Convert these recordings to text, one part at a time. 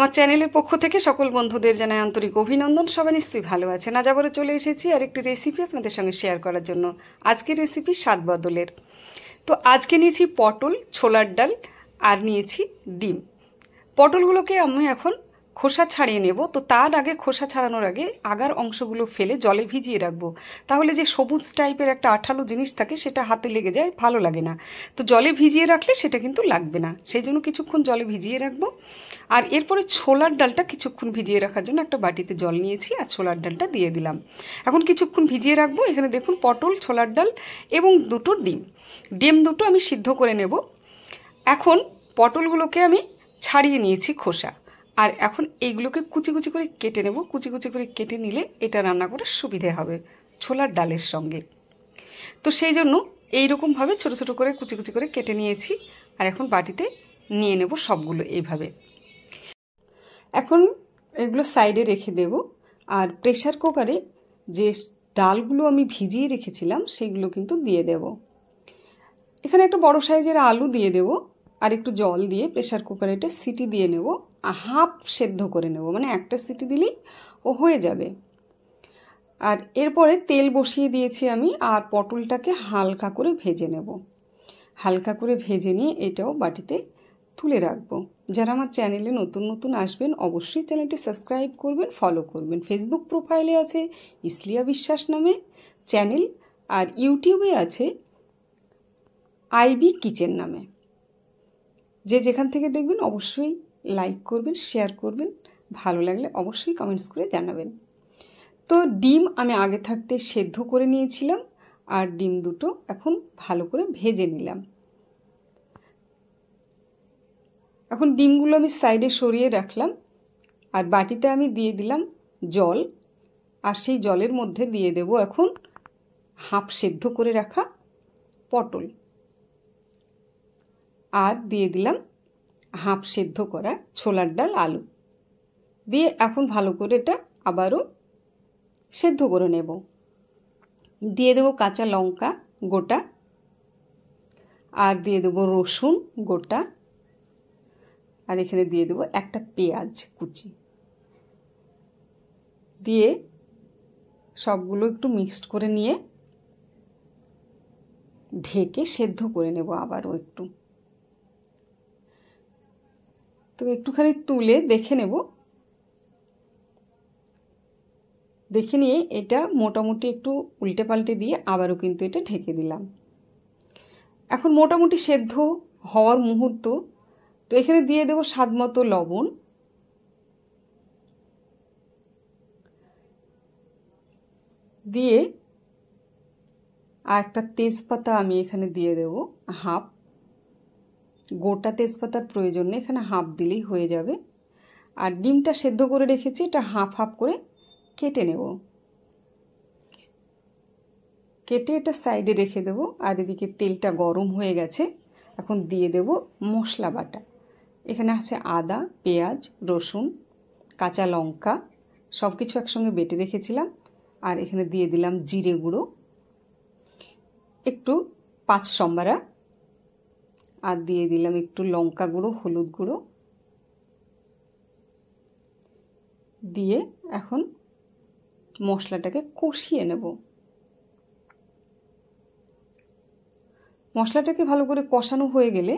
আমার চ্যানেলের পক্ষ থেকে সকল বন্ধুদের জানাই আন্তরিক অভিনন্দন। সবাই নিশ্চয়ই ভালো আছেন। আজ আবারও চলে এসেছি আর একটি রেসিপি আপনাদের সঙ্গে শেয়ার করার জন্য। আজকের রেসিপি স্বাদ বদলের। তো আজকে নিয়েছি পটল, ছোলার ডাল আর নিয়েছি ডিম। পটলগুলোকে আমি এখন খোসা ছাড়িয়ে নেব। তো তার আগে খোসা ছাড়ানোর আগে আগার অংশগুলো ফেলে জলে ভিজিয়ে রাখবো। তাহলে যে সবুজ টাইপের একটা আঠালো জিনিস থাকে সেটা হাতে লেগে যায়, ভালো লাগে না। তো জলে ভিজিয়ে রাখলে সেটা কিন্তু লাগবে না, সেই জন্য কিছুক্ষণ জলে ভিজিয়ে রাখবো। আর এরপরে ছোলার ডালটা কিছুক্ষণ ভিজিয়ে রাখার জন্য একটা বাটিতে জল নিয়েছি আর ছোলার ডালটা দিয়ে দিলাম। এখন কিছুক্ষণ ভিজিয়ে রাখবো। এখানে দেখুন পটল, ছোলার ডাল এবং দুটো ডিম দুটো আমি সিদ্ধ করে নেব। এখন পটলগুলোকে আমি ছাড়িয়ে নিয়েছি খোসা, আর এখন এইগুলোকে কুচি কুচি করে কেটে নেব। কুচি কুচি করে কেটে নিলে এটা রান্না করার সুবিধে হবে ছোলার ডালের সঙ্গে। তো সেই জন্য এইরকমভাবে ছোটো ছোটো করে কুচি কুচি করে কেটে নিয়েছি। আর এখন বাটিতে নিয়ে নেব সবগুলো এইভাবে। এখন এগুলো সাইডে রেখে দেব। আর প্রেসার কুকারে যে ডালগুলো আমি ভিজিয়ে রেখেছিলাম সেগুলো কিন্তু দিয়ে দেব। এখানে একটা বড় সাইজের আলু দিয়ে দেব আর একটু জল দিয়ে প্রেসার কুকারে একটা সিটি দিয়ে নেব। হাফ সেদ্ধ করে নেব, মানে একটা সিটি দিলেই ও হয়ে যাবে। আর এরপরে তেল বসিয়ে দিয়েছি আমি, আর পটলটাকে হালকা করে ভেজে নেব। হালকা করে ভেজে নিয়ে এটাও বাটিতে তুলে রাখবো। যারা আমার চ্যানেলে নতুন নতুন আসবেন অবশ্যই চ্যানেলটি সাবস্ক্রাইব করবেন, ফলো করবেন। ফেসবুক প্রোফাইলে আছে ইসলিয়া বিশ্বাস নামে চ্যানেল, আর ইউটিউবে আছে আইবি কিচেন নামে। যে যেখান থেকে দেখবেন অবশ্যই লাইক করবেন, শেয়ার করবেন, ভালো লাগলে অবশ্যই কমেন্টস করে জানাবেন। তো ডিম আমি আগে থাকতে সেদ্ধ করে নিয়েছিলাম, আর ডিম দুটো এখন ভালো করে ভেজে নিলাম। এখন ডিমগুলো আমি সাইডে সরিয়ে রাখলাম, আর বাটিতে আমি দিয়ে দিলাম জল, আর সেই জলের মধ্যে দিয়ে দেব এখন হাফ সেদ্ধ করে রাখা পটল, আর দিয়ে দিলাম হাফ সেদ্ধ করা ছোলার ডাল, আলু দিয়ে এখন ভালো করে এটা আবারও সেদ্ধ করে নেব। দিয়ে দেব কাঁচা লঙ্কা গোটা, আর দিয়ে দেব রসুন গোটা, আর এখানে দিয়ে দেব একটা পেঁয়াজ কুচি। দিয়ে সবগুলো একটু মিক্সড করে নিয়ে ঢেকে সেদ্ধ করে নেব আবারও একটু। তো একটুখানি তুলে দেখে নেব, দেখে নিয়ে এটা মোটামুটি একটু উল্টে পাল্টে দিয়ে আবারও কিন্তু এটা ঢেকে দিলাম। এখন মোটামুটি সেদ্ধ হওয়ার মুহূর্ত। তো এখানে দিয়ে দেব স্বাদ মতো লবণ, দিয়ে আর একটা তেজপাতা আমি এখানে দিয়ে দেব হাফ। গোটা তেজপাতার প্রয়োজন নেই, এখানে হাফ দিলেই হয়ে যাবে। আর ডিমটা সেদ্ধ করে রেখেছি, এটা হাফ হাফ করে কেটে নেব। কেটে এটা সাইডে রেখে দেব। আর এদিকে তেলটা গরম হয়ে গেছে, এখন দিয়ে দেব মশলা বাটা। এখানে আছে আদা, পেঁয়াজ, রসুন, কাঁচা লঙ্কা, সব কিছু একসঙ্গে বেটে রেখেছিলাম। আর এখানে দিয়ে দিলাম জিরে গুঁড়ো, একটু 5 সম্বারা, আর দিয়ে দিলাম একটু লঙ্কা গুঁড়ো, হলুদ গুঁড়ো দিয়ে এখন মশলাটাকে কষিয়ে নেব। মশলাটাকে ভালো করে কষানো হয়ে গেলে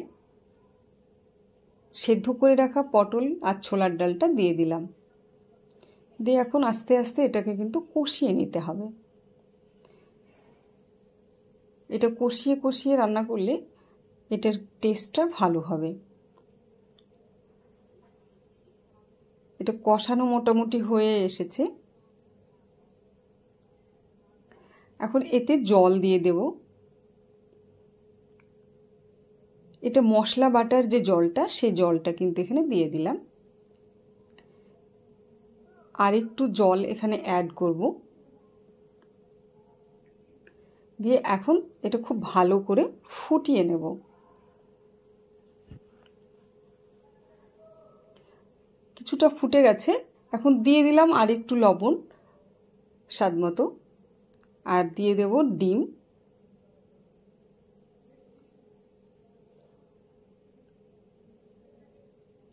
সেদ্ধ করে রাখা পটল আর ছোলার ডালটা দিয়ে দিলাম। দিয়ে এখন আস্তে আস্তে এটাকে কিন্তু কষিয়ে নিতে হবে। এটা কষিয়ে কষিয়ে রান্না করলে এটার টেস্টটা ভালো হবে। এটা কষানো মোটামুটি হয়ে এসেছে। এখন এতে জল দিয়ে দেব। এটা মশলা বাটার যে জলটা, সেই জলটা কিন্তু এখানে দিয়ে দিলাম। আর একটু জল এখানে অ্যাড করব, দিয়ে এখন এটা খুব ভালো করে ফুটিয়ে নেব। কিছুটা ফুটে গেছে, এখন দিয়ে দিলাম আর একটু লবণ স্বাদ মতো, আর দিয়ে দেব ডিম।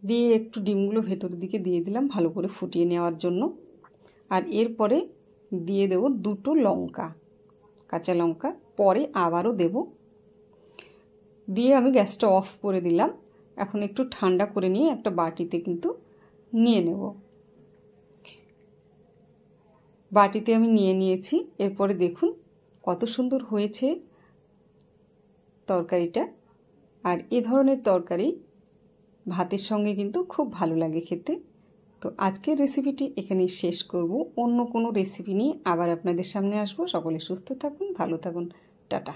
দিয়ে একটু ডিমগুলো ভেতর দিকে দিয়ে দিলাম ভালো করে ফুটিয়ে নেওয়ার জন্য। আর এরপরে দিয়ে দেব 2টো লঙ্কা, কাঁচা লঙ্কা, পরে আবারও দেব। দিয়ে আমি গ্যাসটা অফ করে দিলাম। এখন একটু ঠান্ডা করে নিয়ে একটা বাটিতে কিন্তু নিয়ে নেব। বাটিতে আমি নিয়ে নিয়েছি। এরপরে দেখুন কত সুন্দর হয়েছে তরকারিটা। আর এ ধরনের তরকারি ভাতের সঙ্গে কিন্তু খুব ভালো লাগে খেতে। তো আজকের রেসিপিটি এখানেই শেষ করব। অন্য কোনো রেসিপি নিয়ে আবার আপনাদের সামনে আসবো। সকলে সুস্থ থাকুন, ভালো থাকুন, টাটা।